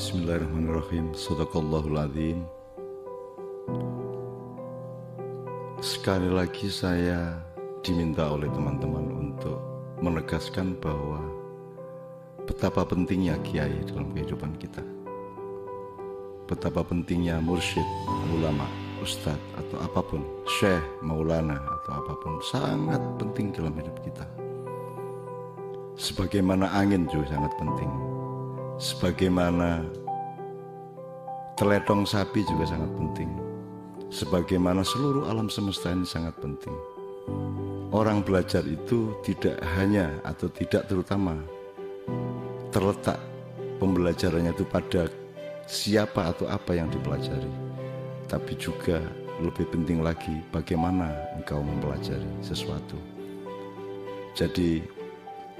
Bismillahirrahmanirrahim. Shadaqallahul adzim. Sekali lagi saya diminta oleh teman-teman untuk menegaskan bahwa betapa pentingnya kiai dalam kehidupan kita. Betapa pentingnya mursyid, ulama, ustadz atau apapun, syekh, maulana atau apapun, sangat penting dalam hidup kita. Sebagaimana angin juga sangat penting. Sebagaimana teletong sapi juga sangat penting. Sebagaimana seluruh alam semesta ini sangat penting. Orang belajar itu tidak hanya atau tidak terutama terletak pembelajarannya itu pada siapa atau apa yang dipelajari, tapi juga lebih penting lagi bagaimana engkau mempelajari sesuatu. Jadi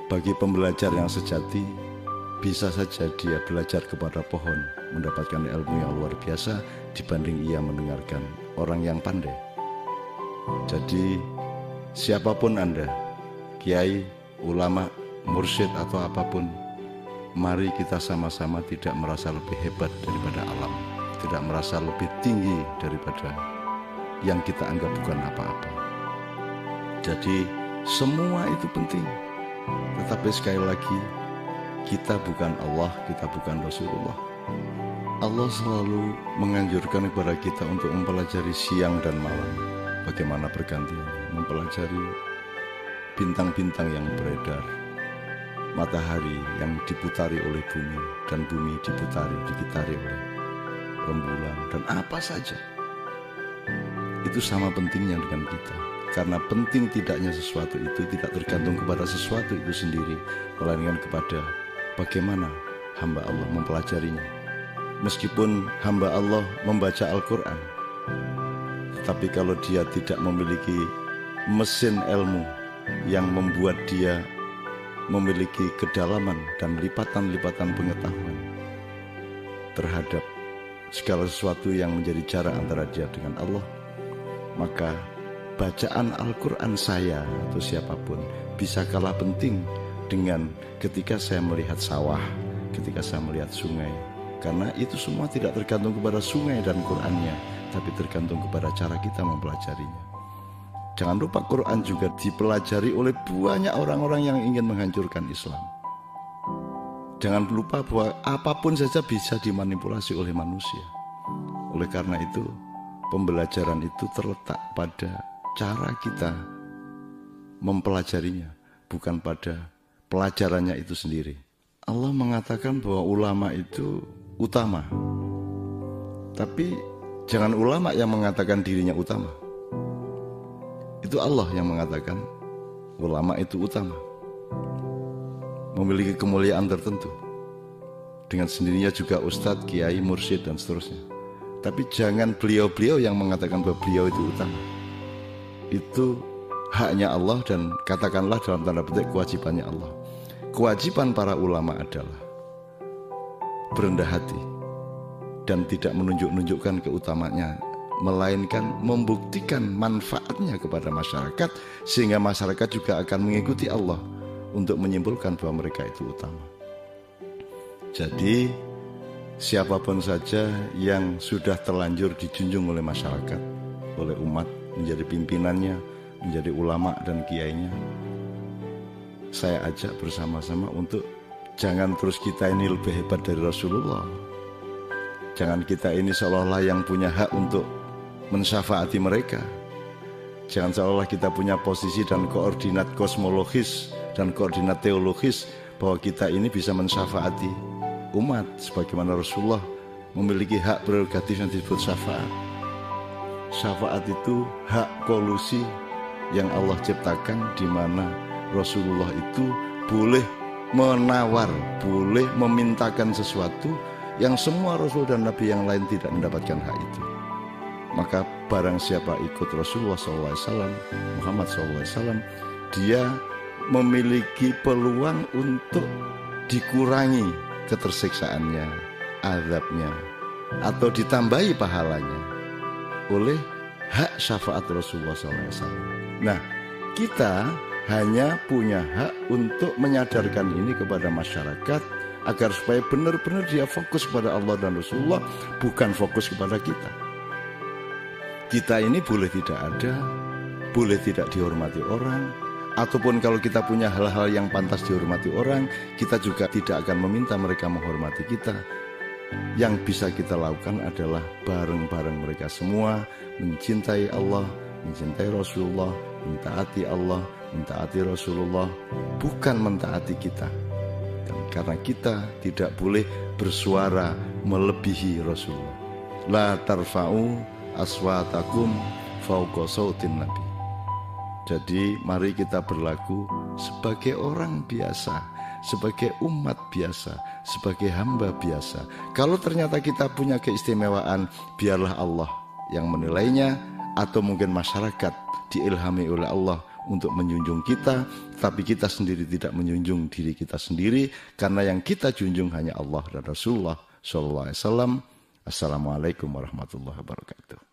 bagi pembelajar yang sejati, bisa saja dia belajar kepada pohon, mendapatkan ilmu yang luar biasa dibanding ia mendengarkan orang yang pandai. Jadi siapapun Anda, kiai, ulama, mursyid atau apapun, mari kita sama-sama tidak merasa lebih hebat daripada alam, tidak merasa lebih tinggi daripada yang kita anggap bukan apa-apa. Jadi semua itu penting. Tetapi sekali lagi, kita bukan Allah, kita bukan Rasulullah. Allah selalu menganjurkan kepada kita untuk mempelajari siang dan malam, bagaimana bergantiannya, mempelajari bintang-bintang yang beredar, matahari yang diputari oleh bumi, dan bumi dikitari oleh rembulan, dan apa saja. Itu sama pentingnya dengan kita. Karena penting tidaknya sesuatu itu tidak tergantung kepada sesuatu itu sendiri, melainkan kepada bagaimana hamba Allah mempelajarinya. Meskipun hamba Allah membaca Al-Quran, tetapi kalau dia tidak memiliki mesin ilmu yang membuat dia memiliki kedalaman dan lipatan-lipatan pengetahuan terhadap segala sesuatu yang menjadi jarak antara dia dengan Allah, maka bacaan Al-Quran saya atau siapapun bisa kalah penting dengan ketika saya melihat sawah, ketika saya melihat sungai. Karena itu semua tidak tergantung kepada sungai dan Qurannya, tapi tergantung kepada cara kita mempelajarinya. Jangan lupa Quran juga dipelajari oleh banyak orang-orang yang ingin menghancurkan Islam. Jangan lupa bahwa apapun saja bisa dimanipulasi oleh manusia. Oleh karena itu, pembelajaran itu terletak pada cara kita mempelajarinya, bukan pada pelajarannya itu sendiri. Allah mengatakan bahwa ulama itu utama, tapi jangan ulama yang mengatakan dirinya utama. Itu Allah yang mengatakan ulama itu utama, memiliki kemuliaan tertentu. Dengan sendirinya juga ustadz, kiai, mursyid dan seterusnya. Tapi jangan beliau-beliau yang mengatakan bahwa beliau itu utama. Itu haknya Allah dan katakanlah dalam tanda petik kewajibannya Allah. Kewajiban para ulama adalah berendah hati dan tidak menunjukkan keutamaannya, melainkan membuktikan manfaatnya kepada masyarakat, sehingga masyarakat juga akan mengikuti Allah untuk menyimpulkan bahwa mereka itu utama. Jadi siapapun saja yang sudah terlanjur dijunjung oleh masyarakat, oleh umat, menjadi pimpinannya, menjadi ulama dan kiainya, saya ajak bersama-sama untuk jangan terus kita ini lebih hebat dari Rasulullah. Jangan kita ini seolah-olah yang punya hak untuk mensyafaati mereka. Jangan seolah-olah kita punya posisi dan koordinat kosmologis dan koordinat teologis bahwa kita ini bisa mensyafaati umat sebagaimana Rasulullah memiliki hak prerogatif yang disebut syafaat. Syafaat itu hak kolusi yang Allah ciptakan, di mana Rasulullah itu boleh menawar, boleh memintakan sesuatu yang semua Rasul dan Nabi yang lain tidak mendapatkan hak itu. Maka barang siapa ikut Rasulullah SAW, Muhammad SAW, dia memiliki peluang untuk dikurangi ketersiksaannya, azabnya, atau ditambahi pahalanya oleh hak syafaat Rasulullah SAW. Nah, kita hanya punya hak untuk menyadarkan ini kepada masyarakat agar supaya benar-benar dia fokus kepada Allah dan Rasulullah, bukan fokus kepada kita. Kita ini boleh tidak ada, boleh tidak dihormati orang, ataupun kalau kita punya hal-hal yang pantas dihormati orang, kita juga tidak akan meminta mereka menghormati kita. Yang bisa kita lakukan adalah bareng-bareng mereka semua mencintai Allah, mencintai Rasulullah, mentaati Allah, mentaati Rasulullah, bukan mentaati kita. Karena kita tidak boleh bersuara melebihi Rasulullah. La tarfa'u aswatakum fauqa sautin Nabi. Jadi mari kita berlaku sebagai orang biasa, sebagai umat biasa, sebagai hamba biasa. Kalau ternyata kita punya keistimewaan, biarlah Allah yang menilainya, atau mungkin masyarakat diilhami oleh Allah untuk menjunjung kita, tapi kita sendiri tidak menjunjung diri kita sendiri, karena yang kita junjung hanya Allah dan Rasulullah SAW. Assalamualaikum warahmatullahi wabarakatuh.